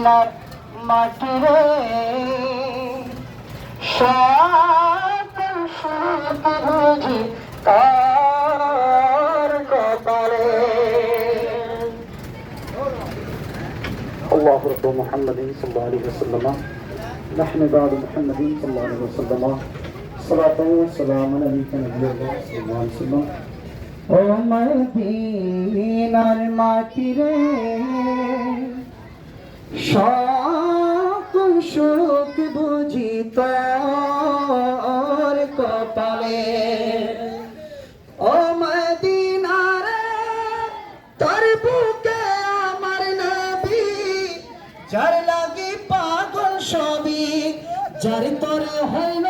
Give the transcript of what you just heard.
মদিনার মাটিরে সকল সুখ বুঝি তার কপালে। الله رب محمد صلى الله عليه وسلم نحن بعد محمد صلى الله عليه وسلم صلاة والسلام عليك نبي الله صلى الله عليه وسلم ও মদিনার মাটিরে সকল সুখ বুঝি তোর কপালে। ও মদিনারে তোর বুকে আমার নবী, যার লাগি পাগল সবই, যার তোরে হইল